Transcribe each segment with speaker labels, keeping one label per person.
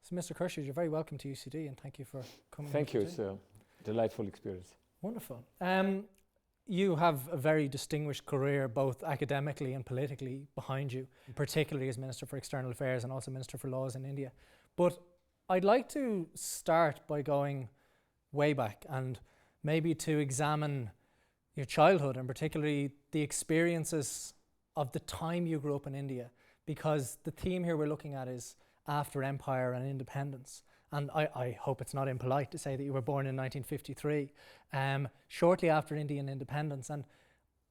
Speaker 1: So, Mr. Khurshid, you're very welcome to UCD, and thank you for coming.
Speaker 2: Thank you. It's a delightful experience.
Speaker 1: Wonderful. You have a very distinguished career, both academically and politically, behind you, particularly as Minister for External Affairs and also Minister for Laws in India. But I'd like to start by going way back and maybe to examine your childhood and particularly the experiences of the time you grew up in India, because the theme here we're looking at is after empire and independence. And I hope it's not impolite to say that you were born in 1953, shortly after Indian independence. And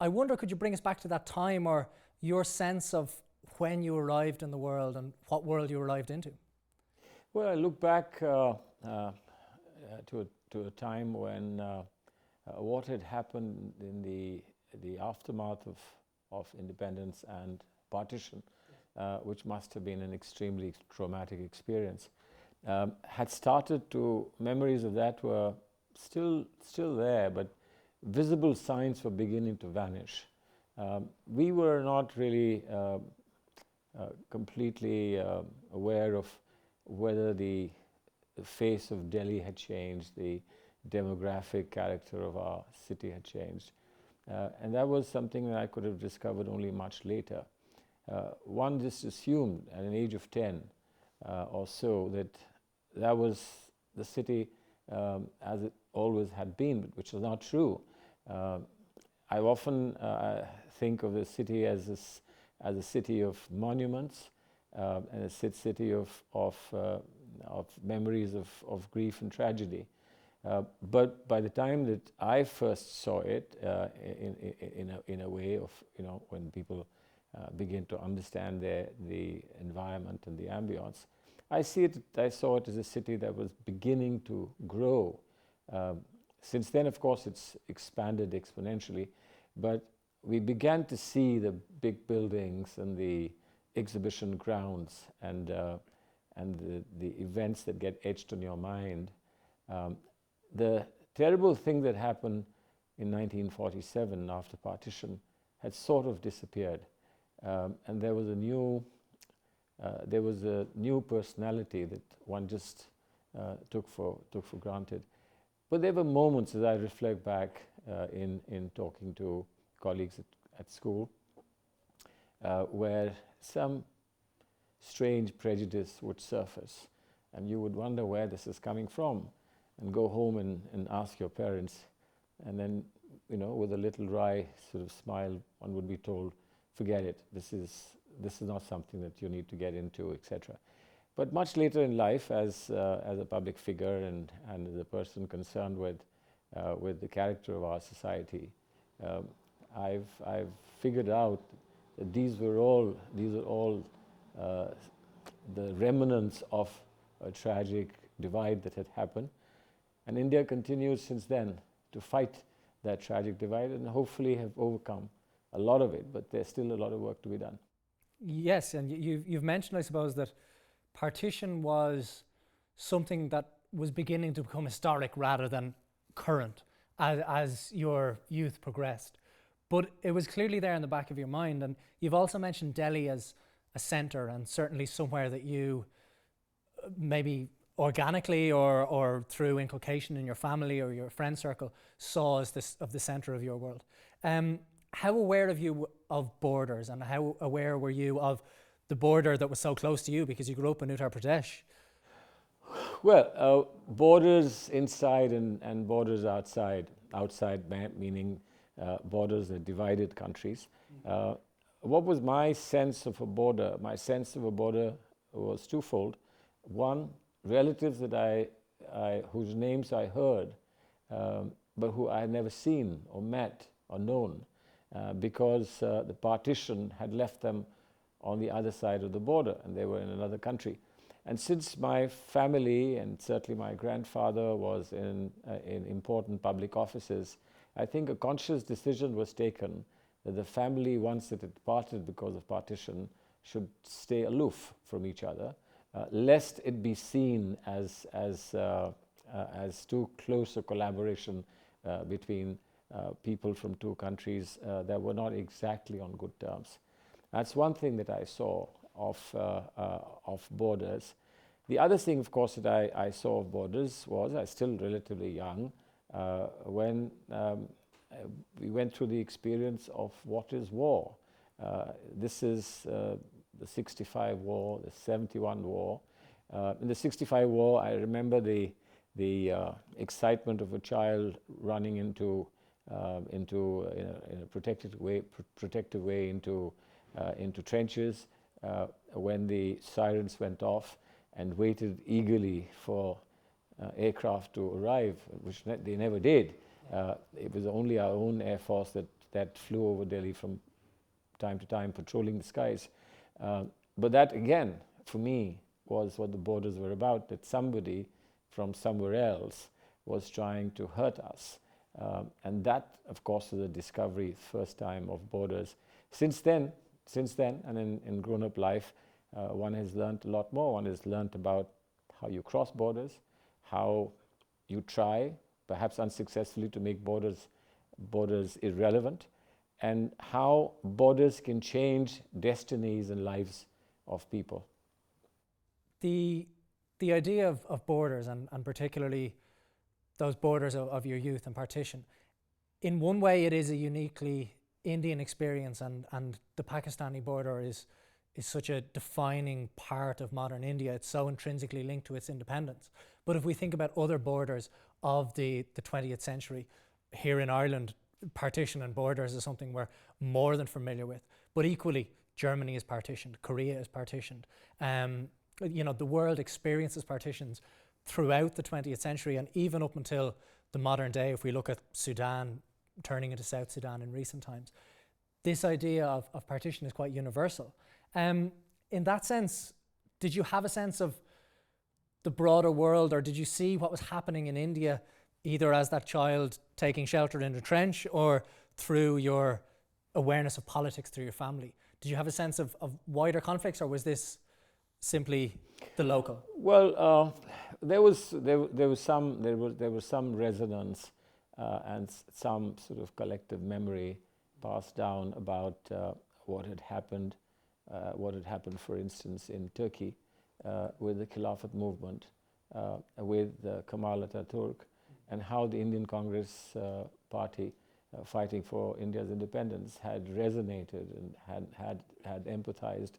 Speaker 1: I wonder, could you bring us back to that time, or your sense of when you arrived in the world and what world you arrived into?
Speaker 2: Well, I look back to a time when what had happened in the aftermath of independence and partition, which must have been an extremely traumatic experience. Had started to, memories of that were still there, but visible signs were beginning to vanish. We were not really completely aware of whether the face of Delhi had changed, the demographic character of our city had changed. And that was something that I could have discovered only much later. One just assumed at an age of 10 or so that was the city as it always had been, which was not true. I often think of the city as a city of monuments and a city of memories of grief and tragedy. But by the time that I first saw it, in a way of, when people begin to understand the environment and the ambience, I saw it as a city that was beginning to grow. Since then, of course, it's expanded exponentially, but we began to see the big buildings and the exhibition grounds and the events that get etched on your mind. The terrible thing that happened in 1947 after partition had sort of disappeared, and there was a new personality that one just took for granted. But there were moments, as I reflect back in talking to colleagues at school, where some strange prejudice would surface, and you would wonder where this is coming from, and go home and ask your parents, and then, with a little wry sort of smile, one would be told, forget it, this is not something that you need to get into, etc. But much later in life, as a public figure and as a person concerned with the character of our society, I've figured out that these are all the remnants of a tragic divide that had happened, and India continues since then to fight that tragic divide and hopefully have overcome a lot of it, but there's still a lot of work to be done.
Speaker 1: Yes, and you've mentioned, I suppose, that partition was something that was beginning to become historic rather than current as your youth progressed. But it was clearly there in the back of your mind, and you've also mentioned Delhi as a centre and certainly somewhere that you maybe organically or through inculcation in your family or your friend circle saw as the centre of your world. How aware of you of borders, and how aware were you of the border that was so close to you because you grew up in Uttar Pradesh?
Speaker 2: Well, borders inside and borders outside. Outside meaning borders that divided countries. What was my sense of a border? My sense of a border was twofold. One, relatives that whose names I heard, but who I had never seen or met or known, because the partition had left them on the other side of the border and they were in another country. And since my family and certainly my grandfather was in important public offices, I think a conscious decision was taken that the family, once it had parted because of partition, should stay aloof from each other, lest it be seen as too close a collaboration between people from two countries that were not exactly on good terms. That's one thing that I saw of borders. The other thing, of course, that I saw of borders was, I was still relatively young, when we went through the experience of what is war. This is the 65 war, the 71 war. In the 65 war, I remember the excitement of a child running into in a protective way into trenches when the sirens went off, and waited eagerly for aircraft to arrive, which they never did. It was only our own Air Force that flew over Delhi from time to time, patrolling the skies. But that, again, for me, was what the borders were about, that somebody from somewhere else was trying to hurt us. And that, of course, was a discovery, first time, of borders. Since then, and in grown-up life, one has learned a lot more. One has learned about how you cross borders, how you try, perhaps unsuccessfully, to make borders irrelevant, and how borders can change destinies and lives of people.
Speaker 1: The idea of borders, and particularly those borders of your youth and partition, in one way it is a uniquely Indian experience, and the Pakistani border is such a defining part of modern India. It's so intrinsically linked to its independence. But if we think about other borders of the 20th century, here in Ireland, partition and borders is something we're more than familiar with. But equally, Germany is partitioned, Korea is partitioned. The world experiences partitions throughout the 20th century, and even up until the modern day, if we look at Sudan turning into South Sudan in recent times. This idea of partition is quite universal. In that sense, did you have a sense of the broader world, or did you see what was happening in India either as that child taking shelter in a trench or through your awareness of politics through your family? Did you have a sense of wider conflicts, or was this simply the local?
Speaker 2: Well, there was some resonance and some sort of collective memory passed down about what had happened, for instance, in Turkey with the Khilafat movement, with Kemal Ataturk, and how the Indian Congress Party fighting for India's independence had resonated and had empathized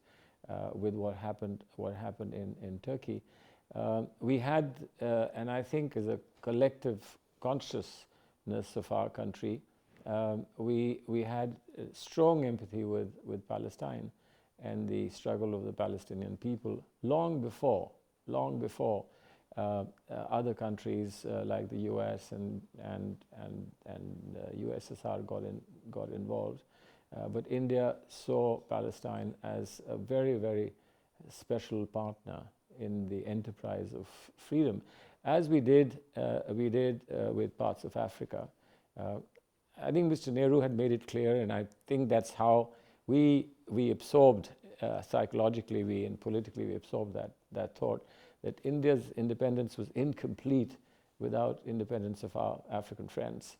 Speaker 2: with what happened in Turkey. We had, and I think as a collective consciousness of our country, we had strong empathy with Palestine and the struggle of the Palestinian people long before other countries like the US and USSR got involved. But India saw Palestine as a very, very special partner in the enterprise of freedom, as we did with parts of Africa. I think Mr. Nehru had made it clear, and I think that's how we absorbed psychologically, and politically, we absorbed that thought, that India's independence was incomplete without independence of our African friends.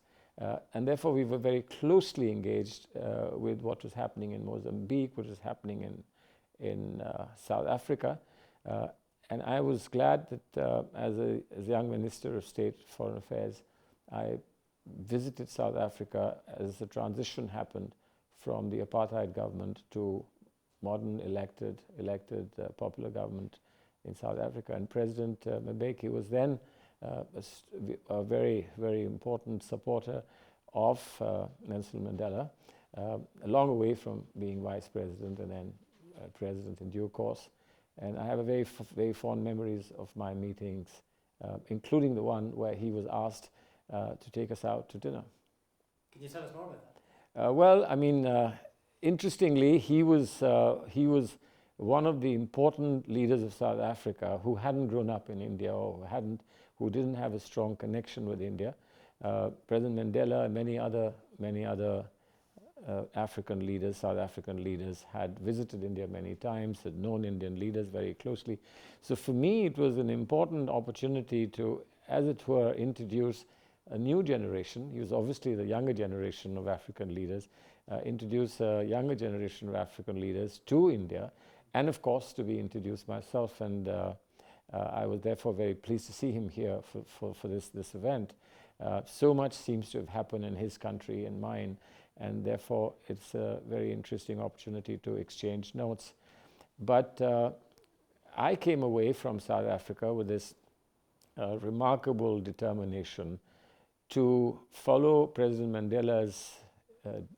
Speaker 2: And therefore we were very closely engaged with what was happening in Mozambique, what was happening in South Africa. And I was glad that as a young Minister of State Foreign Affairs, I visited South Africa as the transition happened from the apartheid government to modern elected popular government in South Africa. And President Mbeki was then a very, very important supporter of Nelson Mandela, a long way from being vice president and then president in due course. And I have a very fond memories of my meetings, including the one where he was asked to take us out to dinner.
Speaker 1: Can you tell us more about that?
Speaker 2: Well, I mean, interestingly, he was one of the important leaders of South Africa who hadn't grown up in India or who didn't have a strong connection with India. President Mandela and many other African leaders, South African leaders, had visited India many times, had known Indian leaders very closely. So for me, it was an important opportunity to, as it were, introduce a new generation. He was obviously the younger generation of African leaders, introduce a younger generation of African leaders to India, and of course to be introduced myself. And I was therefore very pleased to see him here for this event. So much seems to have happened in his country and mine, and therefore it's a very interesting opportunity to exchange notes. But I came away from South Africa with this remarkable determination to follow President Mandela's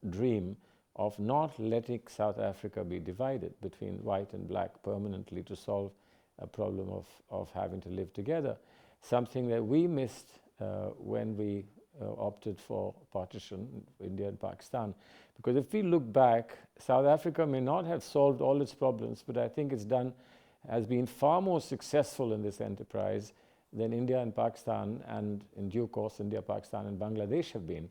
Speaker 2: dream of not letting South Africa be divided between white and black permanently to solve a problem of having to live together, something that we missed when we opted for partition, India and Pakistan. Because if we look back, South Africa may not have solved all its problems, but I think has been far more successful in this enterprise than India and Pakistan, and in due course India, Pakistan and Bangladesh have been.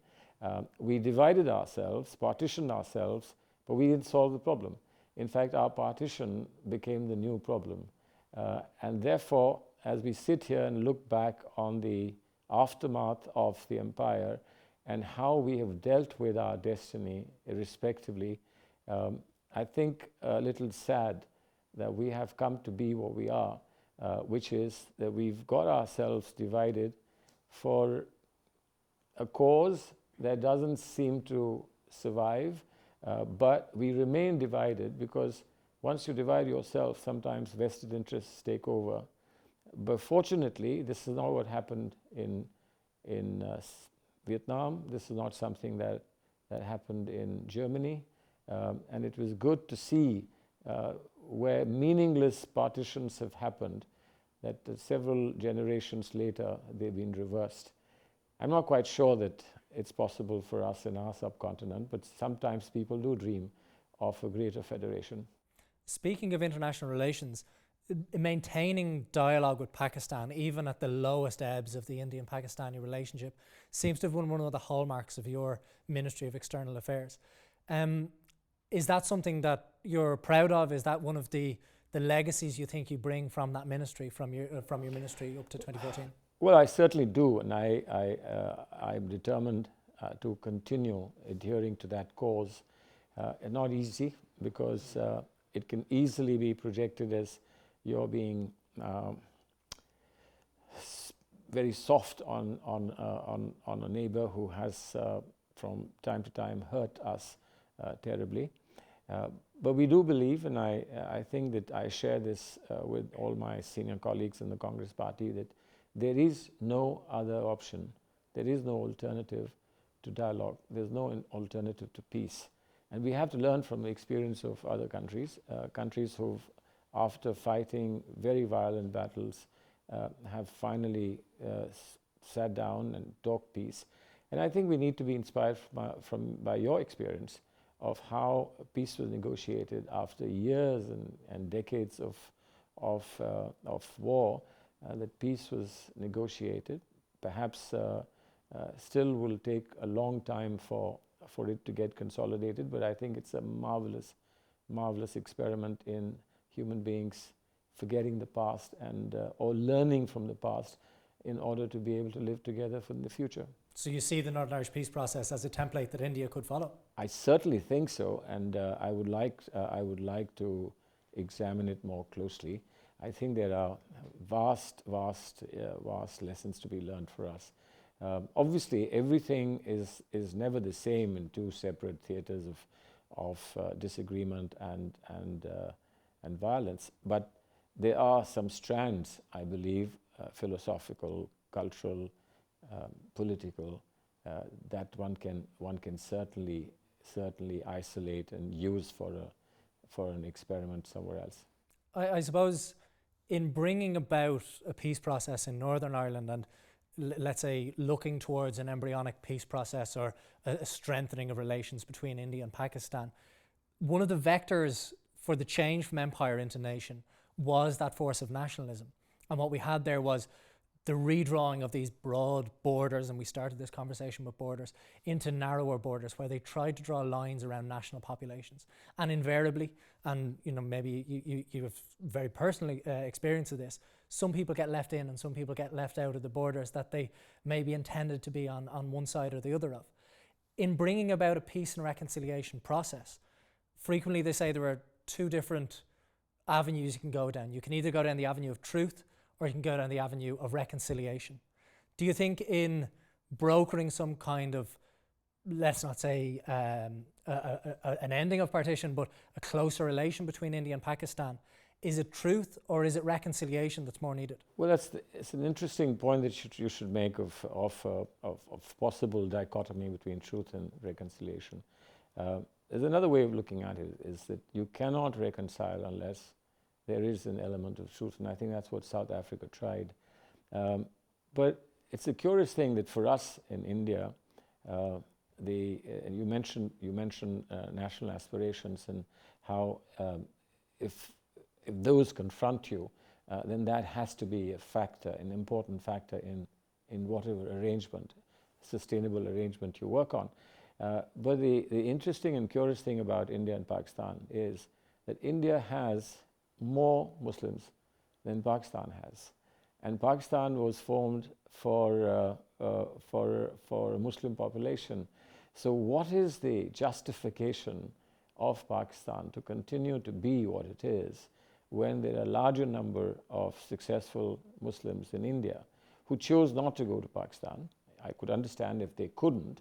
Speaker 2: We divided ourselves, partitioned ourselves, but we didn't solve the problem. In fact, our partition became the new problem. And therefore, as we sit here and look back on the aftermath of the empire and how we have dealt with our destiny respectively, I think a little sad that we have come to be what we are, which is that we've got ourselves divided for a cause that doesn't seem to survive, but we remain divided because once you divide yourself, sometimes vested interests take over. But fortunately, this is not what happened in Vietnam. This is not something that happened in Germany. And it was good to see where meaningless partitions have happened, that several generations later they've been reversed. I'm not quite sure that it's possible for us in our subcontinent, but sometimes people do dream of a greater federation.
Speaker 1: Speaking of international relations, maintaining dialogue with Pakistan, even at the lowest ebbs of the Indian-Pakistani relationship, seems to have been one of the hallmarks of your Ministry of External Affairs. Is that something that you're proud of? Is that one of the legacies you think you bring from that ministry, from your ministry up to 2014?
Speaker 2: Well, I certainly do, and I'm determined to continue adhering to that cause. Not easy, because it can easily be projected as you're being very soft on a neighbor who has from time to time hurt us terribly. But we do believe, and I think that I share this with all my senior colleagues in the Congress Party, that there is no other option. There is no alternative to dialogue. There's no alternative to peace. And we have to learn from the experience of other countries, countries who've, after fighting very violent battles, have finally sat down and talked peace. And I think we need to be inspired by your experience of how peace was negotiated after years and decades of war. That peace was negotiated. Perhaps still will take a long time for it to get consolidated, but I think it's a marvelous experiment in human beings forgetting the past and or learning from the past in order to be able to live together for the future.
Speaker 1: So you see the Northern Irish peace process as a template that India could follow?
Speaker 2: I certainly think so, and I would like to examine it more closely. I think there are vast lessons to be learned for us. Obviously, everything is never the same in two separate theatres of disagreement and violence. But there are some strands, I believe, philosophical, cultural, political, that one can certainly isolate and use for an experiment somewhere else.
Speaker 1: I suppose in bringing about a peace process in Northern Ireland and let's say looking towards an embryonic peace process or a strengthening of relations between India and Pakistan, one of the vectors for the change from empire into nation was that force of nationalism. And what we had there was the redrawing of these broad borders, and we started this conversation with borders, into narrower borders where they tried to draw lines around national populations. And invariably, and maybe you have very personally experience of this, some people get left in and some people get left out of the borders that they maybe intended to be on one side or the other of. In bringing about a peace and reconciliation process, frequently they say there are two different avenues you can go down. You can either go down the avenue of truth or you can go down the avenue of reconciliation. Do you think in brokering some kind of, let's not say an ending of partition, but a closer relation between India and Pakistan, is it truth or is it reconciliation that's more needed?
Speaker 2: Well, it's an interesting point that you should make of possible dichotomy between truth and reconciliation. There's another way of looking at it, is that you cannot reconcile unless there is an element of truth, and I think that's what South Africa tried. But it's a curious thing that for us in India, you mentioned national aspirations and how if those confront you, then that has to be a factor, an important factor in whatever arrangement, sustainable arrangement you work on. But the interesting and curious thing about India and Pakistan is that India has more Muslims than Pakistan has. And Pakistan was formed for a Muslim population. So what is the justification of Pakistan to continue to be what it is when there are a larger number of successful Muslims in India who chose not to go to Pakistan? I could understand if they couldn't,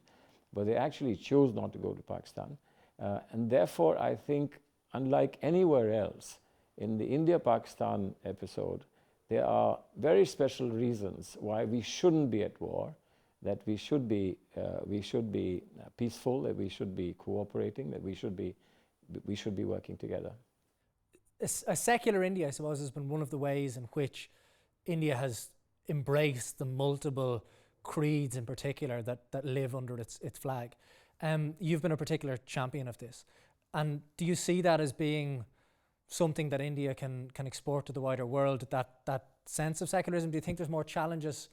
Speaker 2: but they actually chose not to go to Pakistan. And therefore, I think, unlike anywhere else, in the India-Pakistan episode, there are very special reasons why we shouldn't be at war, that we should be peaceful, that we should be cooperating, that we should be working together.
Speaker 1: A secular India, I suppose, has been one of the ways in which India has embraced the multiple creeds in particular that live under its flag. You've been a particular champion of this. And do you see that as being something that India can export to the wider world, that sense of secularism? Do you think there's more challenges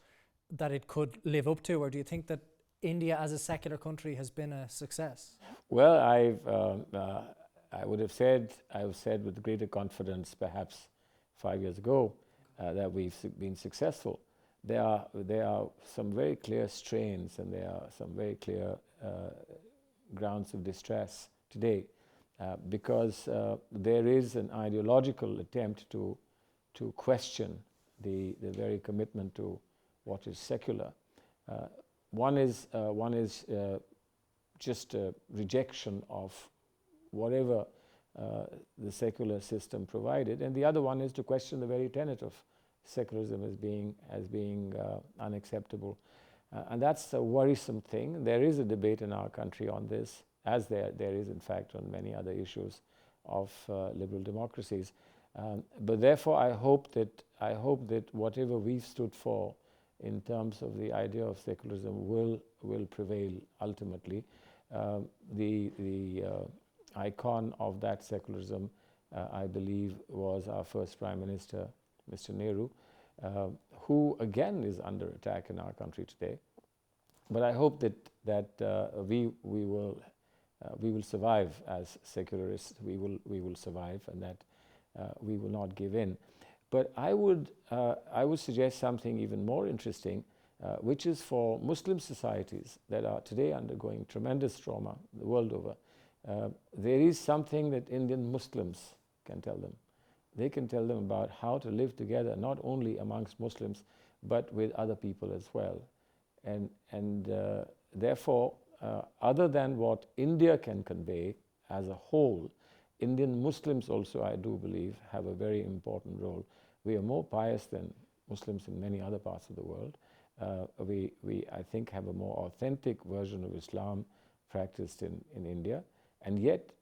Speaker 1: that it could live up to, or do you think that India as a secular country has been a success?
Speaker 2: Well, I would have said with greater confidence perhaps 5 years ago that we've been successful. There are some very clear strains and there are some very clear grounds of distress today because there is an ideological attempt to question the very commitment to what is secular. One is just a rejection of whatever the secular system provided, and the other one is to question the very tenet of secularism as being unacceptable, and that's a worrisome thing. There is a debate in our country on this, as there is in fact on many other issues of liberal democracies. But therefore, I hope that whatever we've stood for in terms of the idea of secularism will prevail ultimately. The icon of that secularism, I believe, was our first Prime Minister, Mr. Nehru, who again is under attack in our country today. But I hope that we will survive as secularists. We will survive, and that we will not give in. But I would suggest something even more interesting, which is for Muslim societies that are today undergoing tremendous trauma the world over. There is something that Indian Muslims can tell them. They can tell them about how to live together, not only amongst Muslims, but with other people as well. And therefore, other than what India can convey as a whole, Indian Muslims also, I do believe, have a very important role. We are more pious than Muslims in many other parts of the world. We I think, have a more authentic version of Islam practiced in India. And yet,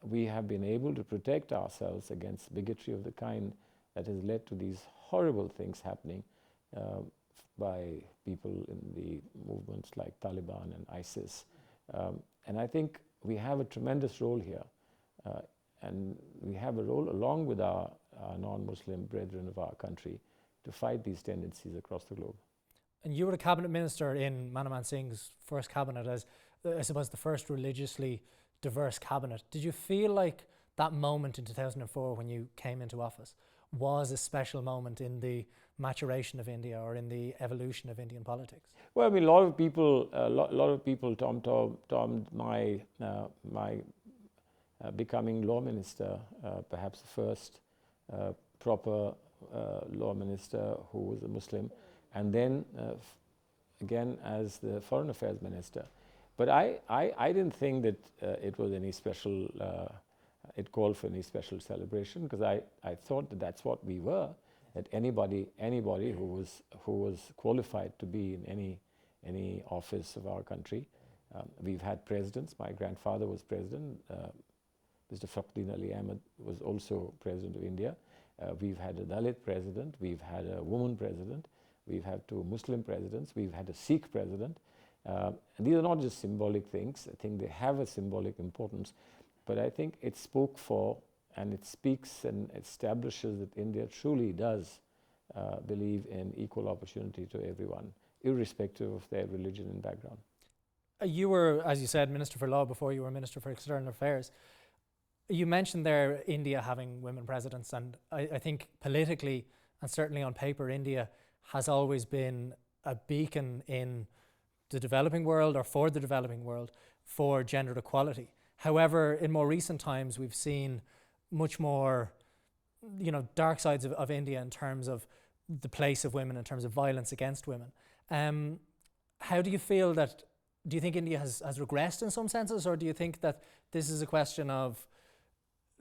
Speaker 2: we have been able to protect ourselves against bigotry of the kind that has led to these horrible things happening by people in the movements like Taliban and ISIS. And I think we have a tremendous role here. And we have a role, along with our non-Muslim brethren of our country, to fight these tendencies across the globe.
Speaker 1: And you were a cabinet minister in Manmohan Singh's first cabinet as, I suppose, the first religiously diverse cabinet. Did you feel like that moment in 2004 when you came into office was a special moment in the maturation of India or in the evolution of Indian politics? Well,
Speaker 2: I mean, a lot of people termed my becoming law minister, perhaps the first proper law minister who was a Muslim, and then again as the foreign affairs minister. But I didn't think that it was any special, it called for any special celebration, because I thought that that's what we were, that anybody who was qualified to be in any office of our country. We've had presidents. My grandfather was president. Mr. Fakhruddin Ali Ahmed was also president of India. We've had a Dalit president. We've had a woman president. We've had 2 Muslim presidents. We've had a Sikh president. And these are not just symbolic things. I think they have a symbolic importance. But I think it spoke for, and it speaks and establishes that India truly does believe in equal opportunity to everyone, irrespective of their religion and background.
Speaker 1: You were, as you said, Minister for Law before you were Minister for External Affairs. You mentioned there India having women presidents, and I think politically and certainly on paper, India has always been a beacon in the developing world, or for the developing world, for gender equality. However, in more recent times, we've seen much more, dark sides of India in terms of the place of women, in terms of violence against women. How do you feel that? Do you think India has regressed in some senses, or do you think that this is a question of,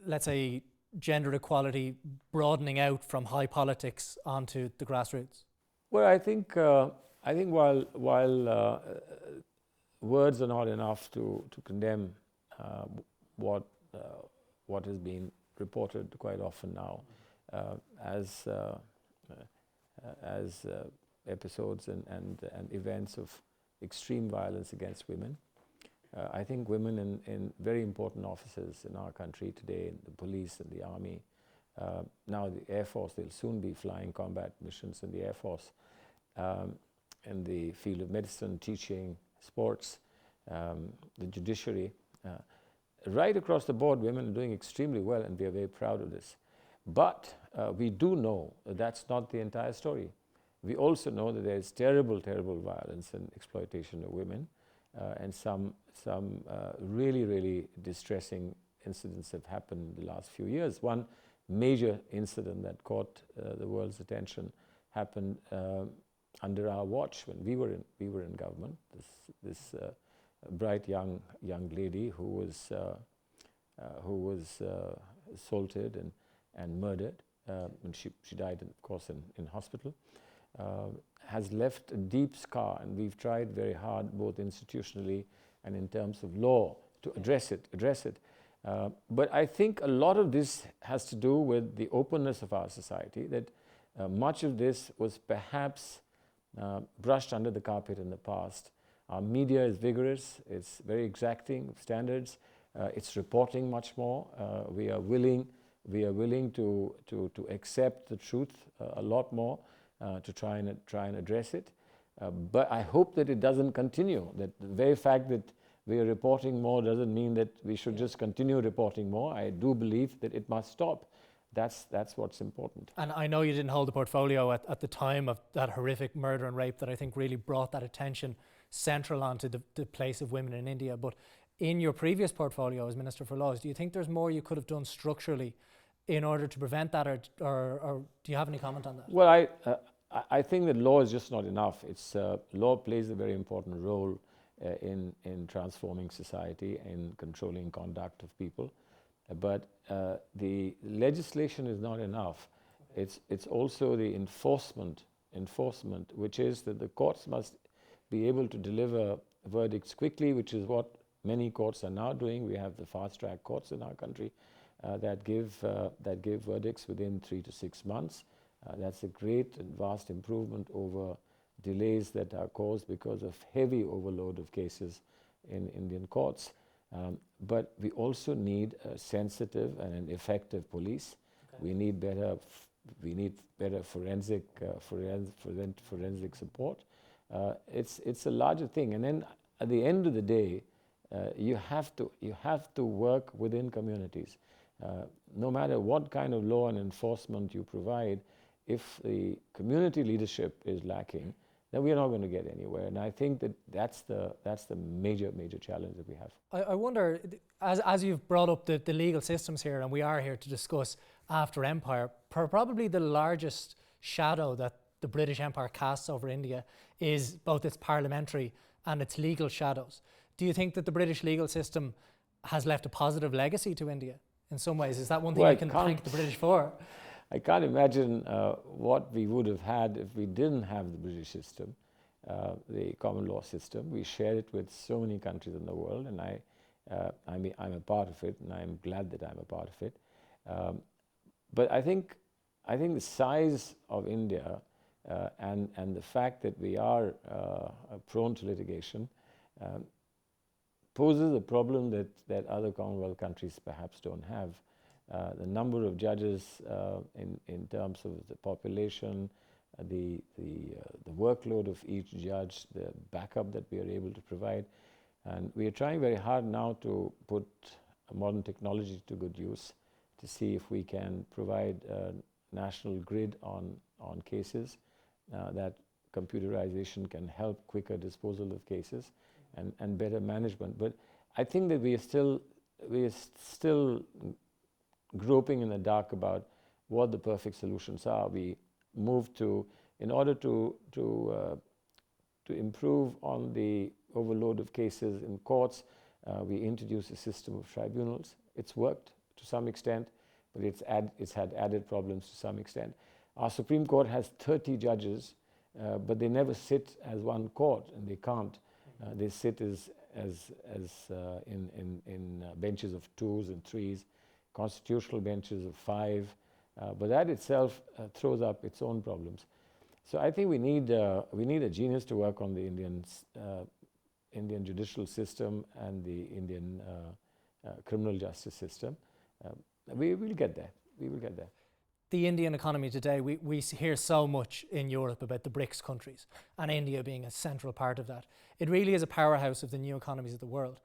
Speaker 1: let's say, gender equality broadening out from high politics onto the grassroots?
Speaker 2: Well, I think while words are not enough to condemn what has been reported quite often now as episodes and events of extreme violence against women. I think women in very important offices in our country today, in the police and the army, now the Air Force, they'll soon be flying combat missions in the Air Force, in the field of medicine, teaching, sports, the judiciary. Right across the board, women are doing extremely well, and we are very proud of this. But we do know that that's not the entire story. We also know that there is terrible, terrible violence and exploitation of women, and some really, really distressing incidents have happened in the last few years. One major incident that caught the world's attention happened under our watch when we were in government. This bright young lady who was assaulted and murdered, and she died, of course, in hospital. Has left a deep scar, and we've tried very hard, both institutionally and in terms of law, to address it. But I think a lot of this has to do with the openness of our society, that much of this was perhaps brushed under the carpet in the past. Our media is vigorous, it's very exacting of standards, it's reporting much more. We are willing to accept the truth a lot more, to try and address it. But I hope that it doesn't continue, that the very fact that we are reporting more doesn't mean that we should just continue reporting more. I do believe that it must stop. That's what's important.
Speaker 1: And I know you didn't hold the portfolio at the time of that horrific murder and rape that I think really brought that attention central onto the place of women in India. But in your previous portfolio as Minister for Laws, do you think there's more you could have done structurally in order to prevent that, or do you have any comment on that?
Speaker 2: Well, I think that law is just not enough. Law plays a very important role in transforming society and controlling conduct of people. But the legislation is not enough. It's also the enforcement, which is that the courts must be able to deliver verdicts quickly, which is what many courts are now doing. We have the fast-track courts in our country that give verdicts within 3 to 6 months. That's a great and vast improvement over delays that are caused because of heavy overload of cases in Indian courts. But we also need a sensitive and an effective police. Okay. We need better forensic support. It's a larger thing. And then at the end of the day, you have to work within communities. No matter what kind of law and enforcement you provide, if the community leadership is lacking, then we're not going to get anywhere. And I think that's the major challenge that we have.
Speaker 1: I wonder, as you've brought up the legal systems here, and we are here to discuss After Empire, probably the largest shadow that the British Empire casts over India is both its parliamentary and its legal shadows. Do you think that the British legal system has left a positive legacy to India in some ways? Is that one thing you can thank the British for?
Speaker 2: I can't imagine what we would have had if we didn't have the British system, the common law system. We share it with so many countries in the world, and I'm a part of it, and I'm glad that I'm a part of it. But I think the size of India and the fact that we are prone to litigation poses a problem that other Commonwealth countries perhaps don't have. The number of judges in terms of the population, the workload of each judge, the backup that we are able to provide. And we are trying very hard now to put modern technology to good use to see if we can provide a national grid on cases, that computerization can help quicker disposal of cases and better management. But I think that we are still groping in the dark about what the perfect solutions are. We moved to, in order to improve on the overload of cases in courts, we introduced a system of tribunals. It's worked to some extent, but it's had added problems to some extent. Our Supreme Court has 30 judges, but they never sit as one court, and they can't. They sit in benches of 2s and 3s, constitutional benches of 5, but that itself throws up its own problems. So I think we need a genius to work on the Indian judicial system and the Indian criminal justice system. We will get there. We will get there.
Speaker 1: The Indian economy today, we hear so much in Europe about the BRICS countries and India being a central part of that. It really is a powerhouse of the new economies of the world.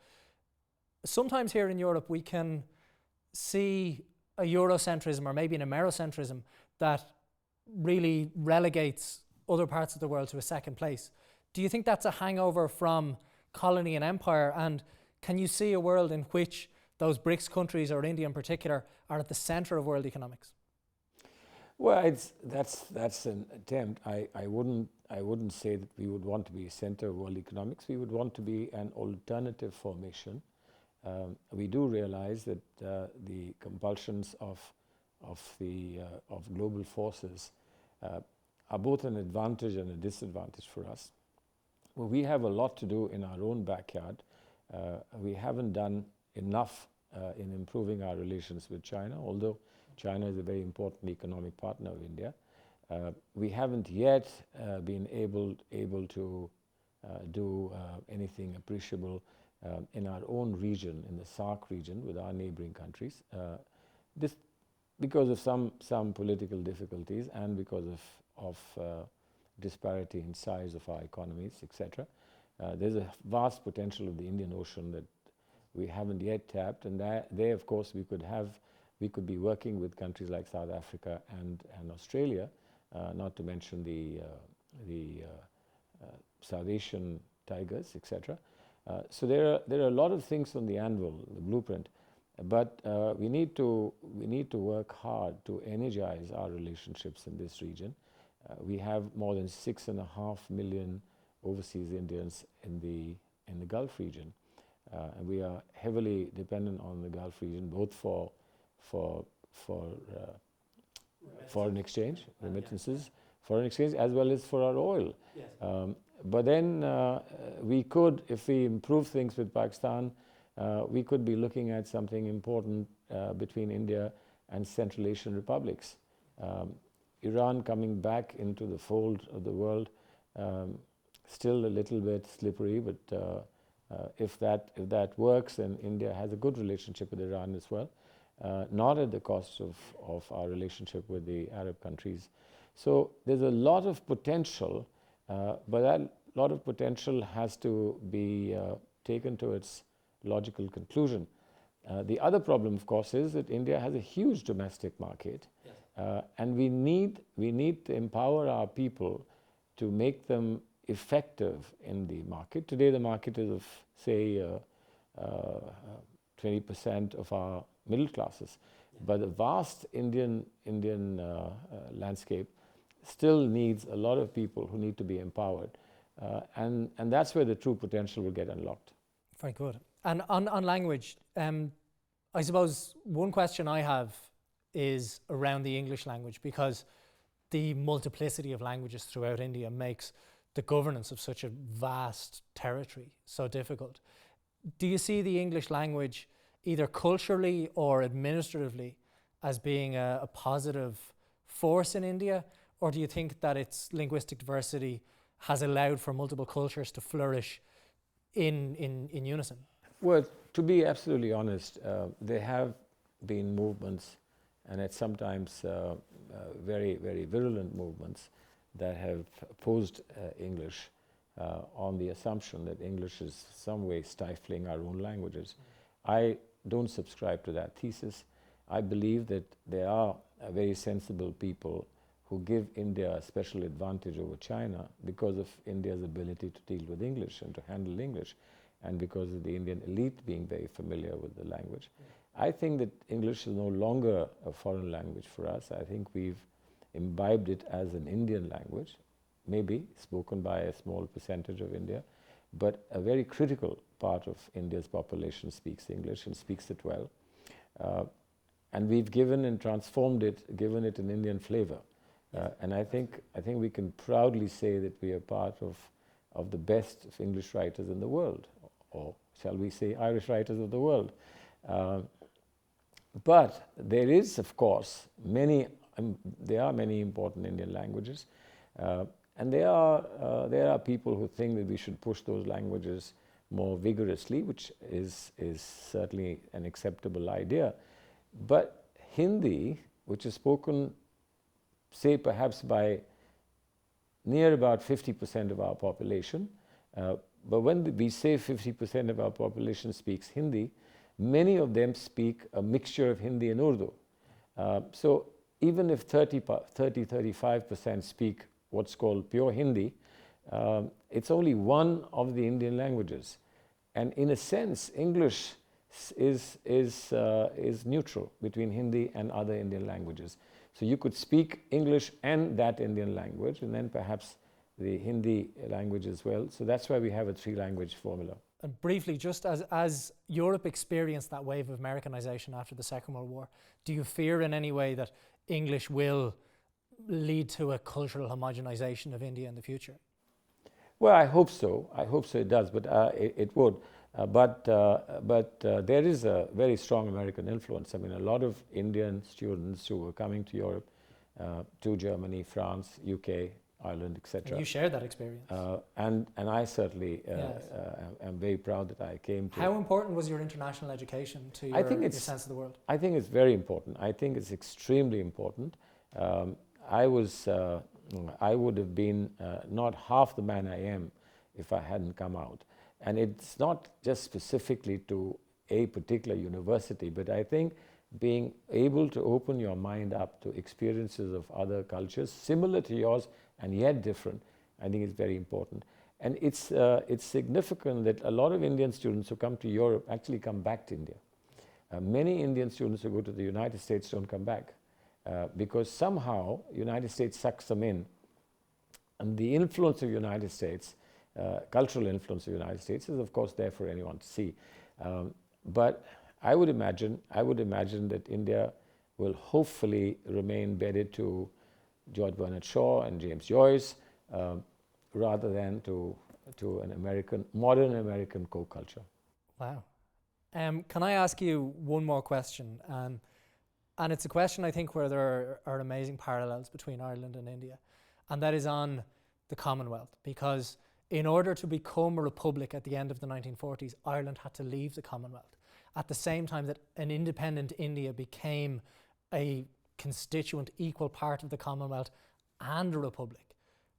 Speaker 1: Sometimes here in Europe we can see a Eurocentrism or maybe an Americentrism that really relegates other parts of the world to a second place. Do you think that's a hangover from colony and empire? And can you see a world in which those BRICS countries, or India in particular, are at the centre of world economics?
Speaker 2: Well, that's an attempt. I wouldn't say that we would want to be a center of world economics. We would want to be an alternative formation. We do realize that the compulsions of global forces are both an advantage and a disadvantage for us. Well, we have a lot to do in our own backyard. We haven't done enough in improving our relations with China, although China is a very important economic partner of India. We haven't yet been able to do anything appreciable in our own region, in the SAARC region, with our neighboring countries. This because of some political difficulties and because of disparity in size of our economies, etc. There's a vast potential of the Indian Ocean that we haven't yet tapped, and there, of course, we could be working with countries like South Africa and Australia, not to mention the South Asian tigers, etc. So there are a lot of things on the anvil, the blueprint, but we need to work hard to energize our relationships in this region. We have more than 6.5 million overseas Indians in the Gulf region, and we are heavily dependent on the Gulf region, both for foreign exchange, remittances, foreign exchange, as well as for our oil. Yes. But then we could, if we improve things with Pakistan, we could be looking at something important between India and Central Asian republics. Iran coming back into the fold of the world, still a little bit slippery, but if that works, then India has a good relationship with Iran as well, not at the cost of our relationship with the Arab countries. So there's a lot of potential, but that lot of potential has to be taken to its logical conclusion. The other problem, of course, is that India has a huge domestic market, yes. And we need to empower our people to make them effective in the market. Today, the market is of, say, 20% of our middle classes. But the vast Indian landscape still needs a lot of people who need to be empowered. And that's where the true potential will get unlocked.
Speaker 1: Very good. And on language, I suppose one question I have is around the English language, because the multiplicity of languages throughout India makes the governance of such a vast territory so difficult. Do you see the English language either culturally or administratively as being a positive force in India, or do you think that its linguistic diversity has allowed for multiple cultures to flourish in unison?
Speaker 2: Well, to be absolutely honest, there have been movements, and it's sometimes very, very virulent movements that have opposed English on the assumption that English is some way stifling our own languages. I don't subscribe to that thesis. I believe that there are very sensible people who give India a special advantage over China because of India's ability to deal with English and to handle English, and because of the Indian elite being very familiar with the language. I think that English is no longer a foreign language for us. I think we've imbibed it as an Indian language, maybe spoken by a small percentage of India, but a very critical part of India's population speaks English and speaks it well. And we've given and transformed it, given it an Indian flavor. And I think we can proudly say that we are part of the best of English writers in the world, or shall we say Irish writers of the world. But there is, of course, there are many important Indian languages, and there are people who think that we should push those languages more vigorously, which is certainly an acceptable idea. But Hindi, which is spoken, say, perhaps by near about 50% of our population, but when we say 50% of our population speaks Hindi, many of them speak a mixture of Hindi and Urdu. So even if 35% speak what's called pure Hindi, it's only one of the Indian languages. And in a sense, English is neutral between Hindi and other Indian languages. So you could speak English and that Indian language, and then perhaps the Hindi language as well. So that's why we have a three-language formula.
Speaker 1: And briefly, just as Europe experienced that wave of Americanization after the Second World War, do you fear in any way that English will lead to a cultural homogenization of India in the future?
Speaker 2: Well, I hope so. I hope so it does, but it would. But there is a very strong American influence. I mean, a lot of Indian students who were coming to Europe, to Germany, France, UK, Ireland, etc.
Speaker 1: And you shared that experience.
Speaker 2: And I certainly am very proud that I came to.
Speaker 1: How important was your international education to your sense of the world?
Speaker 2: I think it's very important. I think it's extremely important. I would have been not half the man I am if I hadn't come out. And it's not just specifically to a particular university, but I think being able to open your mind up to experiences of other cultures, similar to yours and yet different, I think is very important. And it's significant that a lot of Indian students who come to Europe actually come back to India. Many Indian students who go to the United States don't come back because somehow United States sucks them in. And the influence of United States, cultural influence of the United States is of course there for anyone to see. But I would imagine that India will hopefully remain bedded to George Bernard Shaw and James Joyce rather than to an modern American co-culture.
Speaker 1: Wow. Can I ask you one more question? And it's a question I think where there are amazing parallels between Ireland and India, and that is on the Commonwealth, because in order to become a republic at the end of the 1940s, Ireland had to leave the Commonwealth. At the same time that an independent India became a constituent equal part of the Commonwealth and a republic.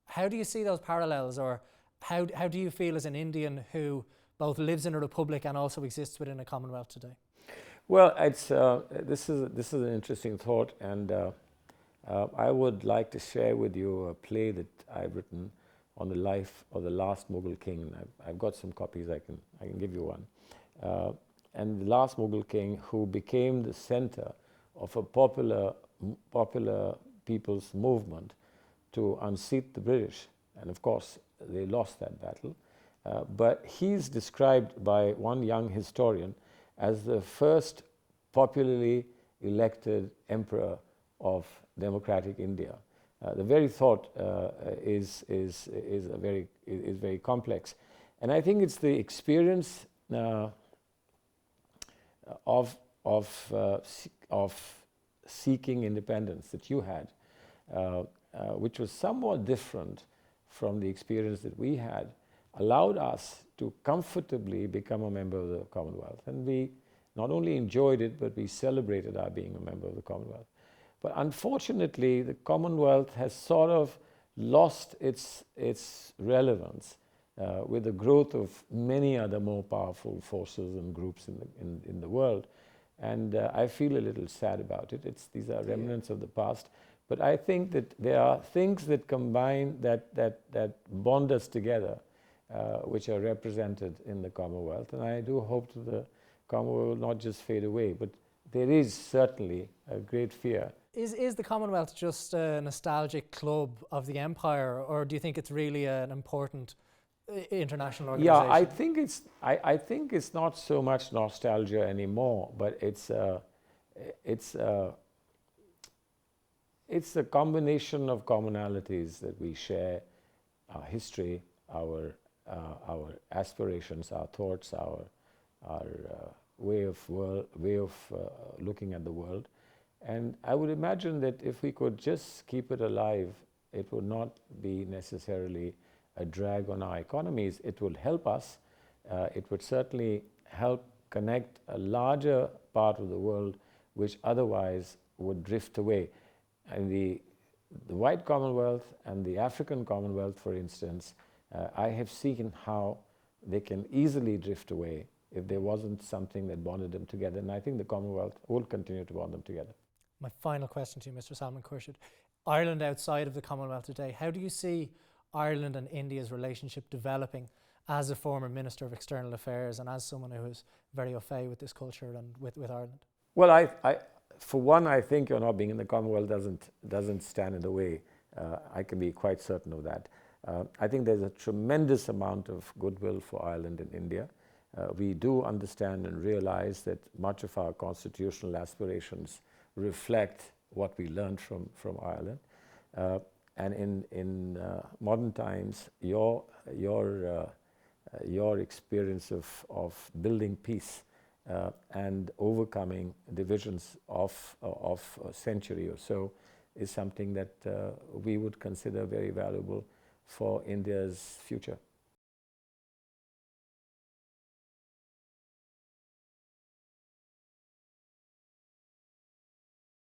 Speaker 1: How do you see those parallels, or how do you feel as an Indian who both lives in a republic and also exists within a Commonwealth today?
Speaker 2: Well, this is an interesting thought, and I would like to share with you a play that I've written on the life of the last Mughal king. I've got some copies. I can give you one. And the last Mughal king, who became the center of a popular people's movement to unseat the British. And of course, they lost that battle. But he's described by one young historian as the first popularly elected emperor of democratic India. The very thought is very complex. And I think it's the experience of seeking independence that you had, which was somewhat different from the experience that we had, allowed us to comfortably become a member of the Commonwealth. And we not only enjoyed it, but we celebrated our being a member of the Commonwealth. But unfortunately, the Commonwealth has sort of lost its relevance with the growth of many other more powerful forces and groups in the world. And I feel a little sad about it. These are remnants of the past. But I think that there are things that combine, that bond us together, which are represented in the Commonwealth. And I do hope that the Commonwealth will not just fade away, but there is certainly a great fear.
Speaker 1: Is the Commonwealth just a nostalgic club of the empire, or do you think it's really an important international organization?
Speaker 2: Yeah, I think it's not so much nostalgia anymore, but it's a combination of commonalities that we share: our history, our aspirations, our thoughts, our way of looking at the world. And I would imagine that if we could just keep it alive, it would not be necessarily a drag on our economies. It would help us. It would certainly help connect a larger part of the world which otherwise would drift away. And the white Commonwealth and the African Commonwealth, for instance, I have seen how they can easily drift away if there wasn't something that bonded them together. And I think the Commonwealth will continue to bond them together.
Speaker 1: My final question to you, Mr. Salman Khurshid. Ireland outside of the Commonwealth today, how do you see Ireland and India's relationship developing as a former Minister of External Affairs and as someone who is very au fait with this culture and with Ireland?
Speaker 2: Well, I for one, I think your not being in the Commonwealth doesn't stand in the way. I can be quite certain of that. I think there's a tremendous amount of goodwill for Ireland and India. We do understand and realize that much of our constitutional aspirations reflect what we learned from Ireland. And in modern times, your experience of building peace and overcoming divisions of a century or so is something that we would consider very valuable for India's future.